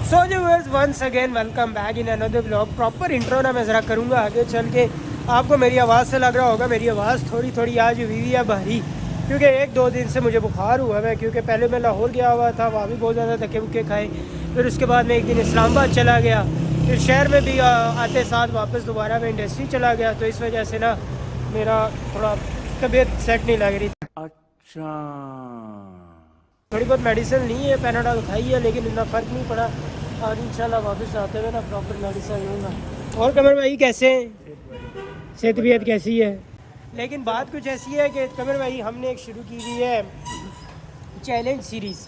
सो जो viewers once again welcome back in another blog. Proper intro ना मैं ज़रा करूँगा आगे चल के। आपको मेरी आवाज़ से लग रहा होगा मेरी आवाज़ थोड़ी थोड़ी आज हुई है भारी, क्योंकि एक दो दिन से मुझे बुखार हुआ है। क्योंकि पहले मैं लाहौर गया हुआ था, वहाँ भी बहुत ज़्यादा धक्के बुक्के खाए। फिर उसके बाद मैं एक दिन इस्लामाबाद चला गया, फिर शहर में भी आते साथ वापस दोबारा मैं इंडस्ट्री चला गया। तो इस वजह से ना मेरा थोड़ा तबीयत सेट नहीं लग रही। अच्छा, थोड़ी बहुत मेडिसिन ली है, पैनाडॉल खाई है, लेकिन इतना फ़र्क नहीं पड़ा। और इंशाल्लाह वापस आते हुए ना प्रॉपर मेडिसिन लूँगा। और कमर भाई कैसे हैं? सेहत तबीयत कैसी है? लेकिन बात कुछ ऐसी है कि कमर भाई हमने एक शुरू की हुई है चैलेंज सीरीज़।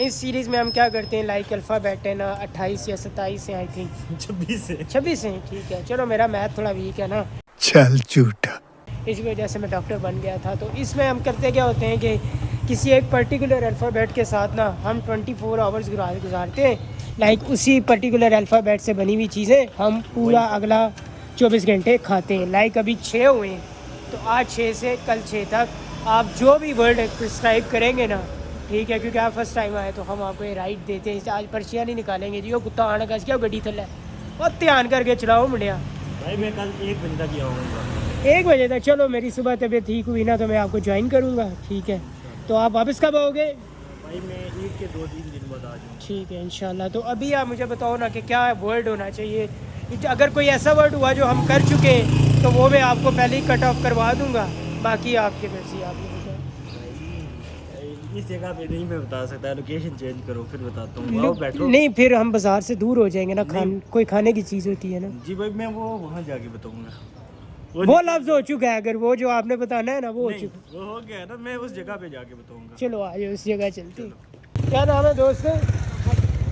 इस सीरीज़ में हम क्या करते हैं, लाइक अल्फ़ाबेट है ना 28 या 27 है, आई थिंक 26 है। ठीक है, चलो मेरा मैथ थोड़ा वीक है ना, चल झूठा। इस वजह से मैं डॉक्टर बन गया था। तो इसमें हम करते क्या होते हैं कि किसी एक पर्टिकुलर अल्फ़ाबेट के साथ ना हम 24 आवर्स गुजारते हैं। लाइक उसी पर्टिकुलर अल्फ़ाबेट से बनी हुई चीज़ें हम पूरा अगला 24 घंटे खाते हैं। लाइक अभी 6 हुए हैं, तो आज 6 से कल 6 तक आप जो भी वर्ड प्रिस्क्राइब करेंगे ना, ठीक है, क्योंकि आप फर्स्ट टाइम आए तो हम आपको ये राइट देते हैं। आज पर्चियाँ नहीं निकालेंगे जी, वो कुत्ता आने का क्या गड्डी थल्ला और ध्यान करके चलाओ मुंडिया। भाई मैं कल 1 बजे तक आऊँगा। 1 बजे तक? चलो मेरी सुबह तबीयत ठीक हुई ना तो मैं आपको ज्वाइन करूँगा, ठीक है। तो आप वापस कब आओगे? भाई मैं ईद के 2-3 दिन बाद आ जाऊँ। ठीक है इंशाल्लाह। तो अभी आप मुझे बताओ ना कि क्या वर्ड होना चाहिए। अगर कोई ऐसा वर्ड हुआ जो हम कर चुके हैं तो वो मैं आपको पहले ही कट ऑफ करवा दूँगा, बाकी आपके मर्जी। आप भाई इस जगह पे नहीं मैं बता सकता, लोकेशन चेंज करो फिर बताता हूँ। आओ बैठो। नहीं, फिर हम बाजार से दूर हो जाएंगे ना, कोई खाने की चीज़ होती है ना। जी भाई मैं वो वहाँ जाके बताऊँगा। वो लफ्ज़ हो चुका है, अगर वो जो आपने बताना है ना वो हो नहीं, चुका। वो हो गया ना, मैं उस जगह पे जाके बताऊँगा। चलो आ जाओ, उस जगह चलते हैं। क्या नाम है दोस्त?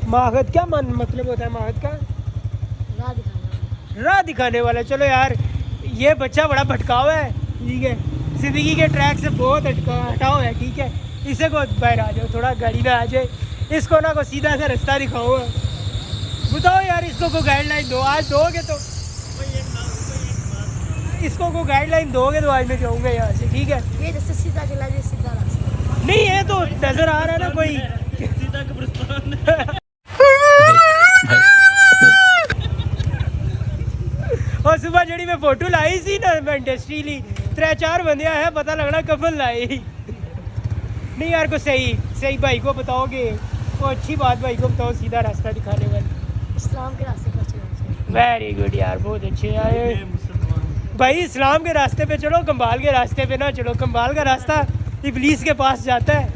माहद। क्या मतलब होता है माहद का? राह दिखाने वाला। चलो यार, ये बच्चा बड़ा भटकाव है, ठीक है, ज़िंदगी के ट्रैक से बहुत हटाओ है, ठीक है। इसे को बाहर आ जाओ, थोड़ा गाड़ी ना आ जाए, इसको ना को सीधा सा रास्ता दिखाओ। बताओ यार, इसको को गाइडलाइन दो, आज दोगे तो इसको को गाइडलाइन दोगे तो आज मैं जाऊँगा यहाँ से, ठीक है। ये जैसे सीधा चला जाए, सीधा रास्ता नहीं है तो नज़र आ रहा है ना कोई सीधा कब्रिस्तान। और सुबह जड़ी मैं फोटो लाई सी ना, मैं इंडस्ट्री ली 3-4 बंदे है, पता लगना कफन लाई। नहीं यार, को सही भाई को बताओगे वो अच्छी बात, भाई को बताओ सीधा रास्ता दिखाने वाले। इस्लाम के रास्ते पर चलना चाहिए। वेरी गुड यार, बहुत अच्छे आए भाई। इस्लाम के रास्ते पे चलो, कंबाल के रास्ते पे ना चलो। कंबाल का रास्ता इबलीस के पास जाता है।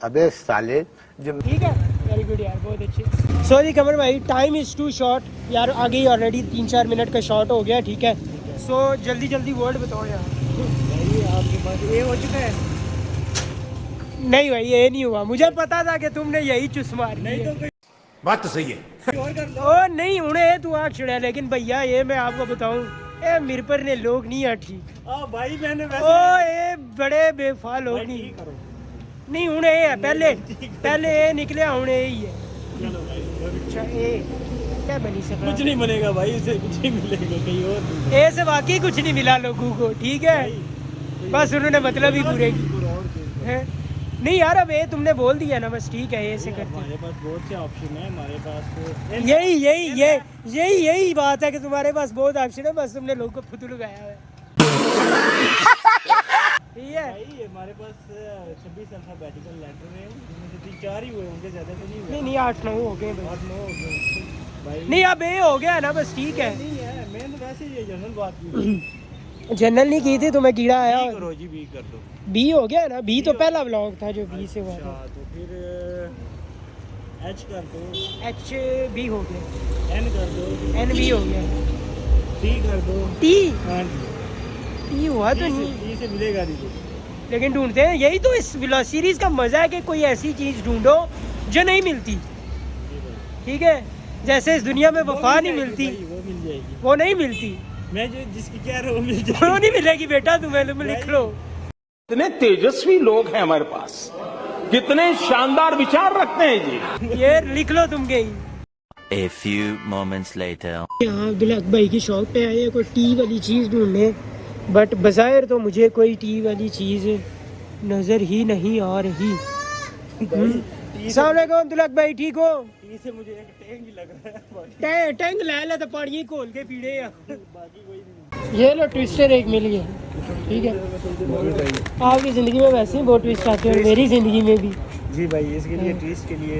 अबे साले ठीक है, वेरी गुड यार, बहुत अच्छे। सॉरी कमर भाई, टाइम इज़ टू शॉर्ट यार, आगे ही ऑलरेडी 3-4 मिनट का शॉर्ट हो गया, ठीक है। सो जल्दी जल्दी वर्ड बताओ यार। भाई आपके पास ये हो चुका है? नहीं भाई, ये नहीं हुआ, मुझे पता था कि तुमने यही चुस मारी नहीं है। तो बात तो सही है। और कर लो। ओ नहीं, उन्हें तू आग छिड़ा, लेकिन भैया ये मैं आपको बताऊं, ए मेरे पर ने लोग नहीं है ठीक। भाई मैंने ओ वैसे ये बड़े बेफा लोग भाई नहीं। ठीक करो। नहीं उन्हें है, पहले ये निकले, उन्हें यही है। चलो भाई, अच्छा ये क्या बनी सब? कुछ नहीं बनेगा भाई, उसे कुछ नहीं मिलेगा कहीं और। ए से वाकई कुछ नहीं मिला लोगों को, ठीक है, बस उन्होंने मतलब ही पूरे की है। नहीं यार, अब ये तुमने बोल दिया ना, बस ठीक है, ये से करते हमारे पास बहुत से ऑप्शन है, हमारे पास तो यही बात है कि तुम्हारे पास बहुत ऑप्शन है, बस तुमने लोगों को फुतू लगाया है। ठीक है भाई हमारे पास 26 अल्फाबेटिकल लेटर हैं, जिनमें से 3-4 ही हुए होंगे, ज़्यादा तो नहीं हुए। नहीं 8-9 हो गए भाई। 8-9 हो गए भाई। नहीं अब ये हो गया ना, बस ठीक है। नहीं है, मैंने वैसे ये जनरल बात की। जनरल नहीं की थी, तुम्हें कीड़ा आया। बी करो जी, बी कर दो। बी हो गया ना, बी तो पहला ब्लॉग था जो बी से हुआ अच्छा, था। तो फिर एच कर दो। एच बी हो गया, एन कर दो। एन बी हो गया, टी कर दो। टी हाँ टी हुआ तो नहीं, टी से मिलेगा नहीं। लेकिन ढूंढते हैं। यही तो इस सीरीज का मजा है कि कोई ऐसी चीज ढूंढो जो नहीं मिलती, ठीक है। जैसे इस दुनिया में वफा नहीं मिलती, वो मिल जाएगी। वो नहीं मिलती, मैं जो जिसकी कह रहा हूँ वो मिल वो जाएगी। नहीं मिलेगी बेटा, तुम्हें तुम लिख लो। कितने तेजस्वी लोग हैं हमारे पास, कितने शानदार विचार रखते हैं जी। ये लिख लो तुम गई। A few moments later. यहाँ अब्दुल भाई की शॉप पे आए हैं कोई टी वाली चीज़ ढूंढने, बट बज़ाहिर तो मुझे कोई टी वाली चीज़ नज़र ही नहीं आ रही। अस्सलाम वालेकुम अब्दुल भाई, ठीक हो? टी से मुझे एक टैंक ही लग रहा है, टैंक ले तो पानी घोल के पीड़े आ। बाकी कोई नहीं। ये लो ट्विस्टर एक मिल गया, ठीक है। आपकी ज़िंदगी में वैसे ही बहुत ट्विस्ट आते हैं और मेरी ज़िंदगी में भी। जी भाई, इसके लिए ट्विस्ट के लिए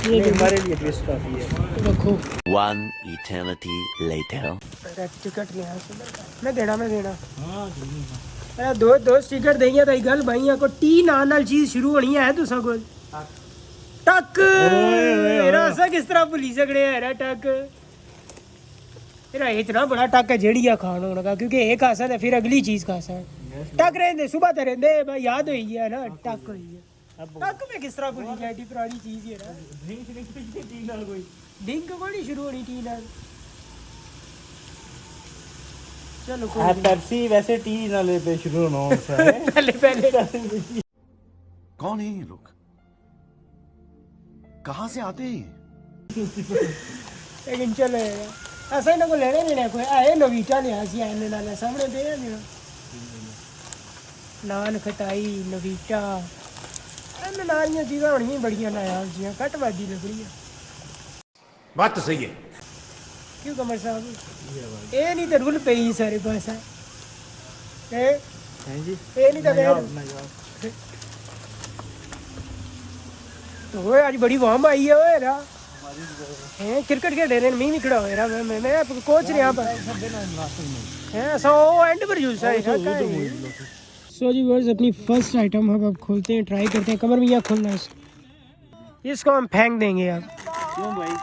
ये हमारे लिए ट्विस्ट काफ़ी है। रखो। One eternity later. टिकट लिया मैं देना हाँ जी, दो टिकट देंगे तो गल भाई को टी नाल चीज शुरू होनी है तुसा को टक मेरा सा किस तरह भुली सकड़े है टक तेरा इतना बड़ा टक है जेड़ी आ खान होने का, क्योंकि एक खासा है फिर अगली चीज खासा है। टक रहते सुबह तो रहते भाई, याद हुई है ना टक हुई है। टक में किस तरह भुली जाए, एडी पुरानी चीज है ना। डिंक को नहीं शुरू होनी टी नाल। चलो पेप्सी वैसे टी नाले पे शुरू होना होता है। पहले कौन है ये लोग, कहाँ से आते हैं? लेकिन चलो ऐसा ही ना को लेने देने कोई आए नवीटा लिया सी आने नाले सामने दे दियो नान खटाई नवीटा इन नालियां चीज़ां होनी बड़ियां नायाब जियां कटवादी लकड़ियां। बात तो सही है। क्यों कमर साहब ये नहीं तो रूल पे ही सारे पास है हैं जी, ये नहीं तो वो आज बड़ी वाम आई है वो रा हैं क्रिकेट खेल रहे मैं भी खड़ा हो रहा मैं कोच रहा पर हैं सो एंड पर यूज है। सो जी वर्स अपनी फर्स्ट आइटम हम अब खोलते हैं, ट्राई करते हैं। कमर में यहाँ खोलना है इसको हम फेंक देंगे अब। क्यों भाई?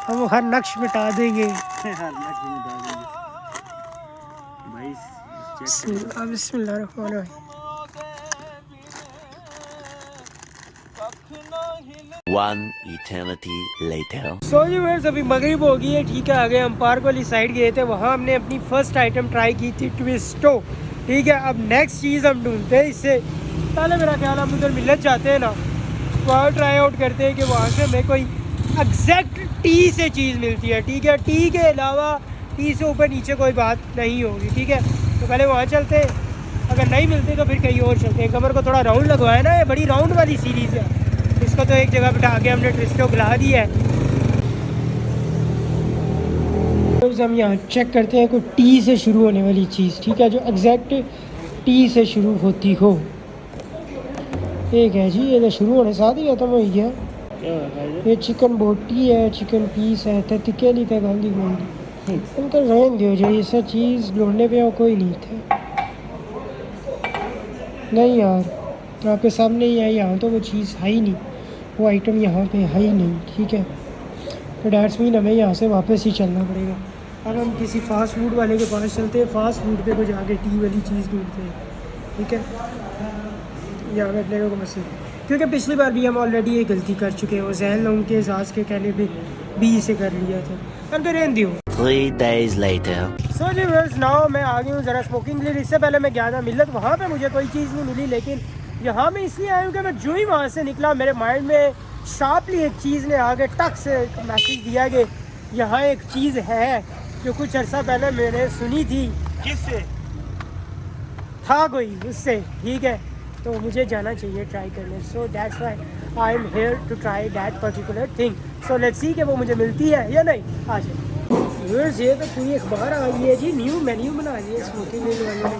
हम हर नक्श मिटा देंगे भाई बिस्मिल्लाह। One eternity later. सो जी वर्स अभी मगरिब हो गई है, ठीक है। आगे हम पार्क वाली साइड गए थे, वहाँ हमने अपनी फर्स्ट आइटम ट्राई की थी ट्विस्टो, ठीक है। अब नेक्स्ट चीज़ हम ढूंढते हैं इससे पहले मेरा ख्याल हम उधर मिलत जाते हैं ना, वहाँ ट्राई आउट करते हैं कि वहाँ से हमें कोई एग्जैक्ट टी से चीज़ मिलती है, ठीक है। टी के अलावा टी से ऊपर नीचे कोई बात नहीं होगी, ठीक है। तो पहले वहाँ चलते हैं, अगर नहीं मिलते तो फिर कहीं और चलते हैं। कमर को थोड़ा राउंड लगवाया ना, ये बड़ी राउंड वाली सीरीज़ है, इसको तो एक जगह बिठा के हमने ट्विस्टो खिला दी है। तो हम यहाँ चेक करते हैं कोई टी से शुरू होने वाली चीज़, ठीक है, जो एग्जैक्ट टी से शुरू होती हो। एक है जी, ये तो शुरू होने साथ ही खत्म हो गया। ये चिकन बोटी है, चिकन पीस है, तो टिके नहीं थे गांधी गोंदी उनका रहन दियो जो ये सब चीज़ ढूंढने पे कोई नहीं थे। नहीं यार, तो आपके सामने ही है, यहाँ तो वो चीज़ है ही नहीं, वो आइटम यहाँ पे है ही नहीं, ठीक है। तो डैट्स मीन हमें यहाँ से वापस ही चलना पड़ेगा। अब हम किसी फास्ट फूड वाले के पास चलते हैं, फास्ट फूड पे को जाके टी वाली चीज़ ढूंढते हैं, ठीक है। यहाँ बैठने को मसला, क्योंकि पिछली बार भी हम ऑलरेडी ये गलती कर चुके हैं, वो जहन लोगों के एहसास के कहने पे बी से कर लिया था। अब रहने दियो। 3 days later. So ji viewers, now मैं आ गया हूँ ज़रा स्मोकिंग के लिए। इससे पहले मैं गया था मिलत, वहाँ पे मुझे कोई चीज़ नहीं मिली, लेकिन यहाँ मैं इसलिए आया हूँ कि मैं जो ही वहाँ से निकला मेरे माइंड में शार्पली एक चीज़ ने आगे टक से मैसेज दिया कि यहाँ एक चीज़ है जो कुछ अर्सा पहले मैंने सुनी थी। किससे? था कोई उससे, ठीक है, तो मुझे जाना चाहिए ट्राई करने। So that's why I am here to try that particular thing. So let's see कि वो मुझे मिलती है या नहीं। आ जाए व्यूअर्स, ये तो पूरी अखबार आई है जी, न्यू मेन्यू बना दिया स्मोकिंग वालों ने।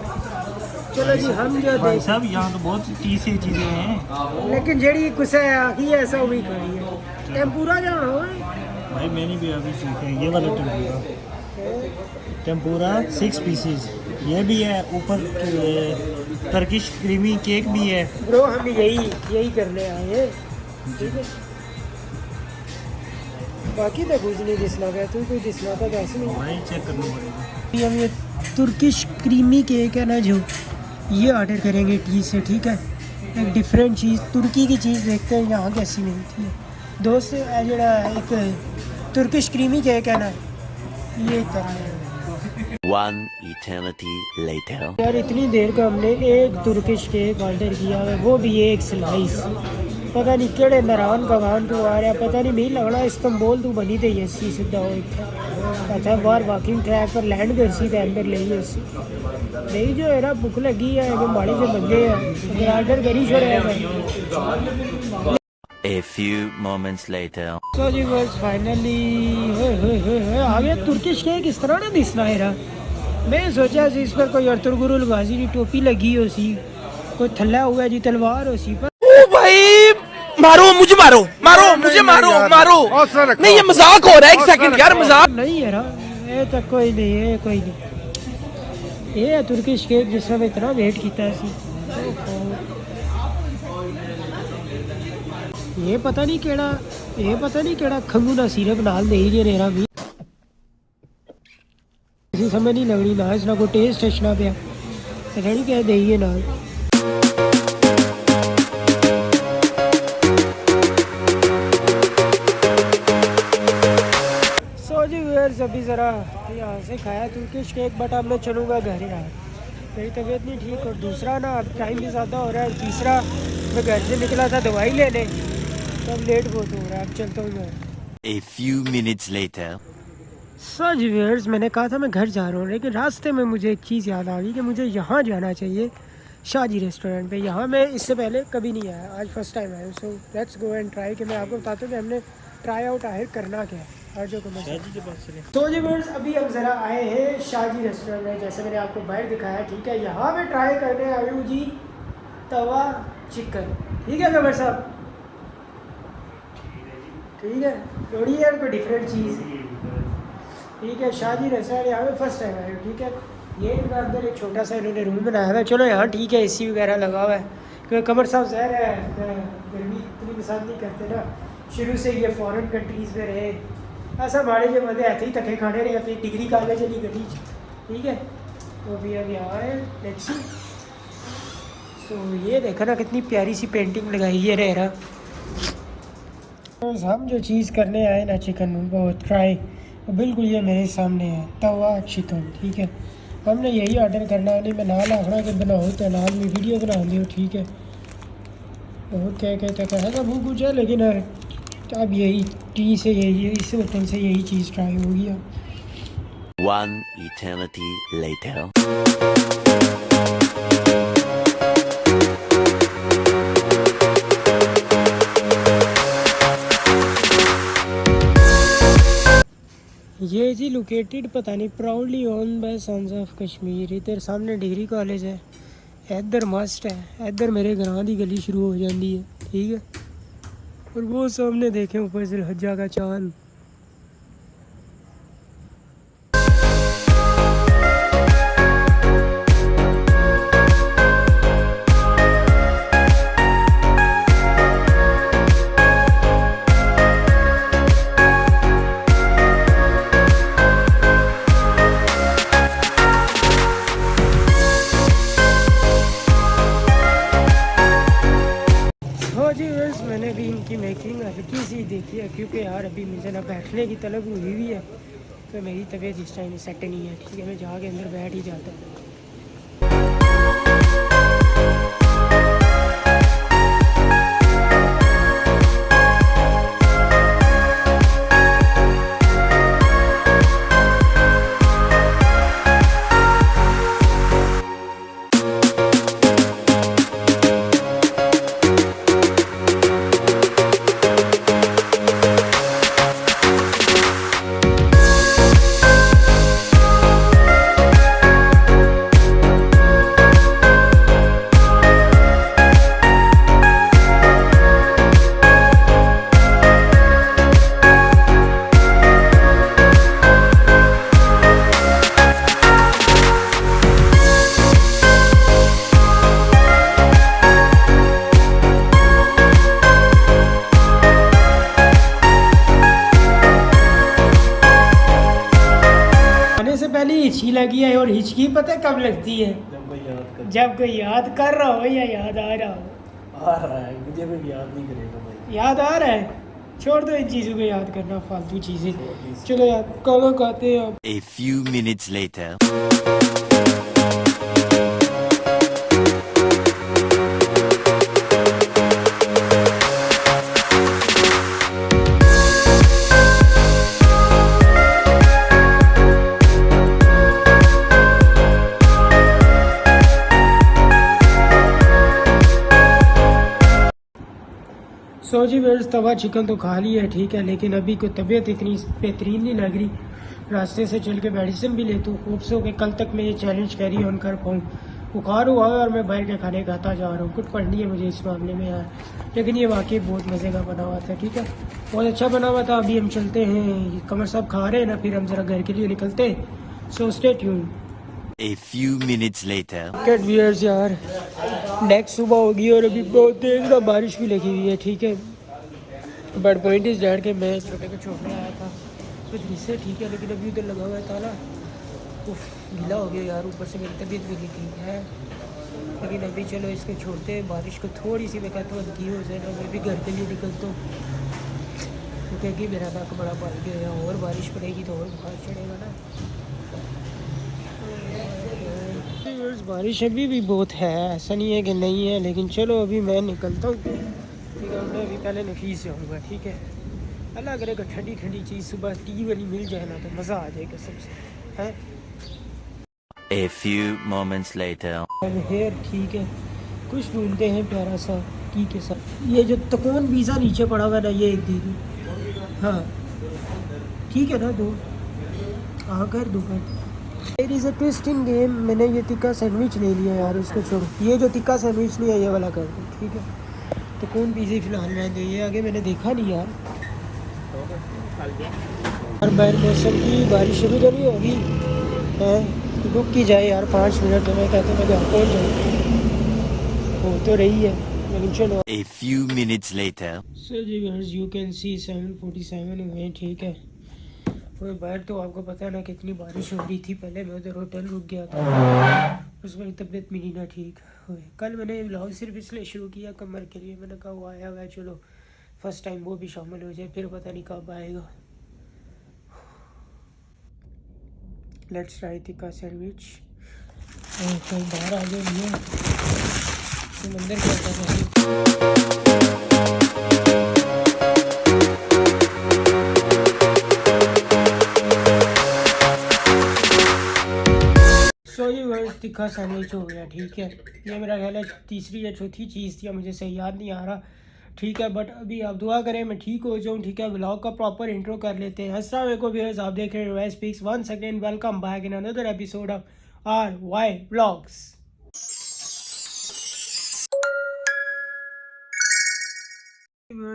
चलो जी, हम जो भाई देख साहब यहाँ तो बहुत सी चीज़ें हैं, लेकिन जेड़ी कुछ है आखी ऐसा वही खड़ी है। टेम्पूरा जाना हो भाई मैंने भी अभी सीखा है ये वाला टेम्पूरा 6 पीसेस, ये भी है, ऊपर टर्किश क्रीमी केक भी है। ब्रो, हम यही करने आए हैं, ठीक है। बाकी तो कुछ नहीं दिसना गया, तू कोई दिसना था ऐसे नहीं भाई, चेक करना पड़ेगा। हम ये तुर्किश क्रीमी केक है ना, जो ये ऑर्डर करेंगे टी से, ठीक है। एक डिफरेंट चीज़, तुर्की की चीज़ देखते हैं यहाँ कैसी मिलती है। दोस्त जरा एक तुर्किश क्रीमी केक है ना, ये करना। 1 eternity later. यार इतनी देर का हमने एक तुर्किश केक ऑर्डर किया है, वो भी एक स्लाइस। पता नहीं केड़े नारान का गान तो आ रहा, पता नहीं नहीं लगना इस्तांबुल तो बनी थी ऐसी सीधा हो अच्छा बाहर वॉकिंग ट्रैक पर लैंड कर सी अंदर ले नहीं जो है ना, भुख लगी है, जो माड़ी से बंदे हैं, ऑर्डर करी छोड़े। A few moments later. So जी बस फाइनली आ गया तुर्किश केक इस तरह ना दिसना है रहा। मैं सोचा सी इस पर कोई अर्तुगरुल गाजी की टोपी लगी हो सी, कोई थल्ला हुआ जी तलवार हो सी, पर ओ भाई मारो मुझे, मारो मारो मुझे, मारो मारो। नहीं ये मजाक हो रहा है, एक सेकंड यार, मजाक नहीं है रहा। ये तो कोई नहीं है, कोई नहीं। ये है तुर्किश केक जिसका मैं इतना वेट किया सी। ये पता नहीं केड़ा खंगू ना सिरप नाल दे ही रेरा भी किसी समझ नहीं लगनी ना, इसना कोई टेस्ट अच्छना पिया नहीं कह दे नाल। सो जी व्यूअर्स अभी ज़रा यहाँ से खाया तुर्किश केक, बट अब मैं चलूँगा घर ही रहा, मेरी तबीयत नहीं ठीक, और दूसरा ना अब टाइम भी ज़्यादा हो रहा है, तीसरा मैं घर से निकला था दवाई लेने, तब लेट बहुत हो रहा है, अब चलता हूँ मैं। A few minutes later. So ji viewers मैंने कहा था मैं घर जा रहा हूँ, लेकिन रास्ते में मुझे एक चीज़ याद आ गई कि मुझे यहाँ जाना चाहिए, शाहजी रेस्टोरेंट पे। यहाँ मैं इससे पहले कभी नहीं आया, आज फर्स्ट टाइम आया। So let's go and try, कि मैं आपको बताता हूँ कि हमने ट्राई आउट आए करना क्या है और जो शाहजी के पास चले। तो जी व्यूअर्स अभी हम ज़रा आए हैं शाहजी रेस्टोरेंट में, जैसे मैंने आपको बाहर दिखाया, ठीक है। यहाँ मैं ट्राई करने आई हूँ जी तवा चिकन, ठीक है गबर साहब, ठीक है। थोड़ी है कोई डिफरेंट चीज़, ठीक है। शाहजी रेस्टोरेंट यहाँ पे फर्स्ट टाइम आया, ठीक है। ये इनका अंदर एक छोटा सा इन्होंने रूम बनाया हुआ है, चलो यहाँ ठीक है, एसी वगैरह लगा हुआ है, क्योंकि कमर साहब ज़हर है, गर्मी इतनी पसंद नहीं करते ना, शुरू से ये फॉरेन कंट्रीज़ में रहे, ऐसा हमारे जो बंदे ऐसे ही धक्के खाने रहे अपनी डिग्री कॉलेज चली गली, ठीक है। तो अभी अब यहाँ है लेट्स सी। सो ये देखा ना कितनी प्यारी सी पेंटिंग लगाई है रहा। हम जो चीज़ करने आए ना चिकन वो ट्राई, बिल्कुल ये मेरे सामने है तवा चिकन, ठीक है। हमने यही ऑर्डर करना है, नहीं मैं नाल आखना कि बनाओ तो नाल में वीडियो बना दो, ठीक है। बहुत क्या कहता है सब कुछ है, लेकिन अब यही टी से यही इस होटल से यही चीज़ ट्राई होगी अब। One eternity later. ये जी लोकेटेड पता नहीं proudly own by sons of Kashmir. इधर सामने डिग्री कॉलेज है, इधर मस्ट है, इधर मेरे ग्रां की गली शुरू हो जाती है, ठीक है। और वो सामने देखें ऊपर से हज्जा का चांद। मैंने भी इनकी मेकिंग हल्की सी देखी है, क्योंकि यार अभी मुझे ना बैठने की तलब हुई हुई है, तो मेरी तबीयत इस टाइम सेट नहीं है, ठीक है। मैं जाके अंदर बैठ ही जाता हूँ। हिचकी लगी है, और हिचकी पता कब लगती है? जब कोई याद कर रहा हो या याद आ रहा हो। आ रहा है, मुझे भी याद नहीं करेगा भाई। याद आ रहा है, छोड़ दो इन चीज़ों को याद करना, फालतू चीज़ें। चलो यार कल कहते हैं। A few minutes later. So ji viewers tawa chicken तो खा लिया है ठीक है, लेकिन अभी कोई तबीयत इतनी बेहतरीन नहीं लग रही। रास्ते से चल के मेडिसिन भी लेता हूँ, होप से कि कल तक मैं ये चैलेंज कैरी ऑन कर पाऊँ। बुखार हुआ है और मैं बाहर के खाने खाता जा रहा हूँ, कुछ पढ़नी है मुझे इस मामले में यार। लेकिन ये वाकई बहुत मज़े का बना हुआ था ठीक है, बहुत अच्छा बना हुआ था। अभी हम चलते हैं, कमर साहब खा रहे हैं ना, फिर हम ज़रा घर के लिए निकलते हैं। So stay tune. A few minutes later. कैट व्यूअर्स यार, नेक्स्ट सुबह होगी और अभी बहुत तेज़ ना बारिश भी लगी हुई है ठीक है। बट पॉइंट इस डैड के मैं छोटे को छोड़ने आया था कुछ जिससे ठीक है, लेकिन अभी उधर लगा हुआ था ना, उफ गीला हो गया यार, ऊपर से मेरी तबीयत भी ठीक है। लेकिन अभी चलो इसको छोड़ते हैं, बारिश को थोड़ी सी मैं कहता हूँ हल्की हो जाए ना, मैं भी घर के लिए निकलता हूँ क्योंकि मेरा नाक बड़ा भर गया, और बारिश पड़ेगी तो और बुखार चढ़ेगा ना। बारिश अभी भी बहुत है, ऐसा नहीं है कि नहीं है, लेकिन चलो अभी मैं निकलता हूँ ठीक है। मैं अभी पहले नफीस जाऊँगा ठीक है। अल्लाह करे अगर ठंडी ठंडी चीज़ सुबह टी वाली मिल जाए ना तो मज़ा आ जाएगा सबसे है। A few moments later. हेयर ठीक है, कुछ ढूंढते हैं प्यारा सा टी के साथ। ये जो तकोन पिज़्ज़ा नीचे पड़ा हुआ है ना, ये एक दे दूँ हाँ ठीक है ना, दो आकर दो कर। There is a twist in game, मैंने ये तिक्का सैंडविच ले लिया यार, उसको छोड़ो। ये जो तिक्का सैंडविच लिया ये वाला कर दो ठीक है। तो कौन पिज़्ज़ा फ़िलहाल रहने दो, ये आगे मैंने देखा नहीं यार। और बाहर मौसम की बारिश अभी तो नहीं होगी है, रुक की जाए यार 5 मिनट, तो मैं कहता मैं घर पहुँच जाऊँ, हो तो रही है लेकिन चलो। A few minutes later. So ji viewers you can see 7:47 हुए ठीक है। और बाहर तो आपको पता है ना कितनी बारिश हो रही थी। पहले मैं उधर होटल रुक गया था, उस वक्त तबीयत मेरी ना ठीक हुई। कल मैंने व्लॉग सिर्फ इसलिए शुरू किया कमर के लिए, मैंने कहा वो आया हुआ है चलो फर्स्ट टाइम वो भी शामिल हो जाए, फिर पता नहीं कब आएगा। Let's try tikka sandwich. कल बाहर आ गए तुम अंदर क्या कर रहे हो? तिक्का सैंडविच हो गया ठीक है। ये मेरा ख्याल है तीसरी या चौथी चीज़ थी, मुझे सही याद नहीं आ रहा ठीक है। बट अभी आप दुआ करें मैं ठीक हो जाऊँ ठीक है। व्लॉग का प्रॉपर इंट्रो कर लेते हैं। अस्सलाम वालेकुम व्यूअर्स, आप देख रहे हैं revise speaks. Once again welcome back in another episode of RY vlogs.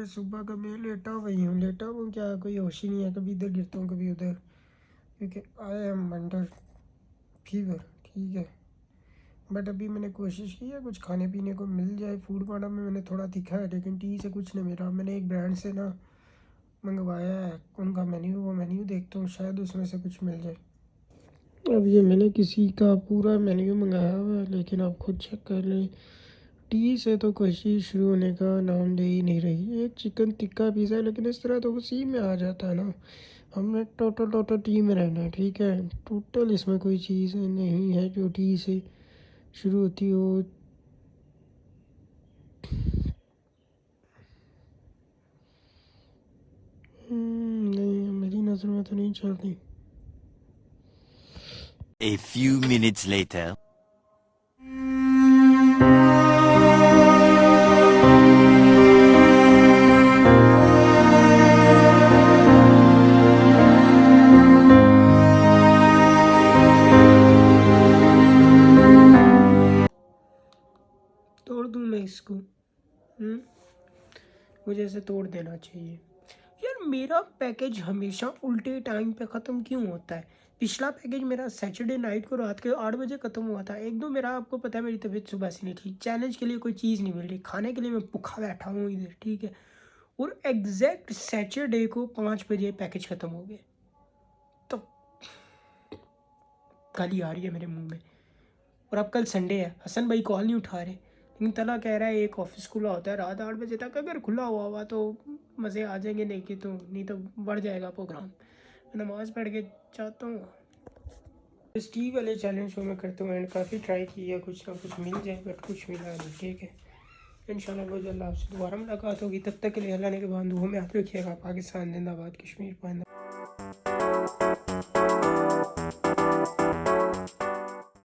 सुबह का मैं लेटा हूँ क्या, कोई होश ही नहीं है, कभी इधर गिरता हूँ कभी उधर, क्योंकि आई एम अंडर फीवर ठीक है। बट अभी मैंने कोशिश की है कुछ खाने पीने को मिल जाए। फूड पाना में मैंने थोड़ा दिखा है, लेकिन टी से कुछ नहीं मिला। मैंने एक ब्रांड से ना मंगवाया है उनका मेन्यू, वो मेन्यू देखता हूँ शायद उसमें से कुछ मिल जाए। अब ये मैंने किसी का पूरा मेन्यू मंगाया हुआ है, लेकिन आप खुद चेक कर लें। टी से तो कोशिश शुरू होने का नाम दे ही नहीं रही। एक चिकन टिक्का पिज़्ज़ा, लेकिन इस तरह तो उसी में आ जाता है ना। हमने टोटल टी में रहना है ठीक है। टोटल इसमें कोई चीज़ नहीं है जो टी से शुरू होती हो। नहीं मेरी नज़र में तो नहीं चलती। A few minutes later. तोड़ दूँ मैं इसको? मुझे इसे तोड़ देना चाहिए यार। मेरा पैकेज हमेशा उल्टे टाइम पे ख़त्म क्यों होता है? पिछला पैकेज मेरा सैटरडे नाइट को रात के 8 बजे ख़त्म हुआ था। एक दो मेरा आपको पता है मेरी तबीयत सुबह से नहीं थी, चैलेंज के लिए कोई चीज़ नहीं मिल रही, खाने के लिए मैं भूखा बैठा हूँ इधर ठीक है। और एग्जैक्ट सैटरडे को 5 बजे पैकेज ख़त्म हो गया, तो गाली आ रही है मेरे मुंह में। और अब कल संडे है, हसन भाई कॉल नहीं उठा रहे, लेकिन तला कह रहा है एक ऑफिस खुला होता है रात 8 बजे तक, अगर खुला हुआ तो मज़े आ जाएंगे, नहीं तो बढ़ जाएगा प्रोग्राम। मैं नमाज़ पढ़ के चाहता हूँ। इस टी वाले चैलेंज को मैं करता हूँ एंड काफ़ी ट्राई किया कुछ ना कुछ मिल जाए, बट कुछ मिला नहीं ठीक है। इंशाल्लाह बहुत जल्द आपसे दोबारा मुलाकात होगी। तब तक के लिए अल्लाह ने के बाद दुआ में याद रखिएगा। पाकिस्तान जिंदाबाद, कश्मीर पाइंदा।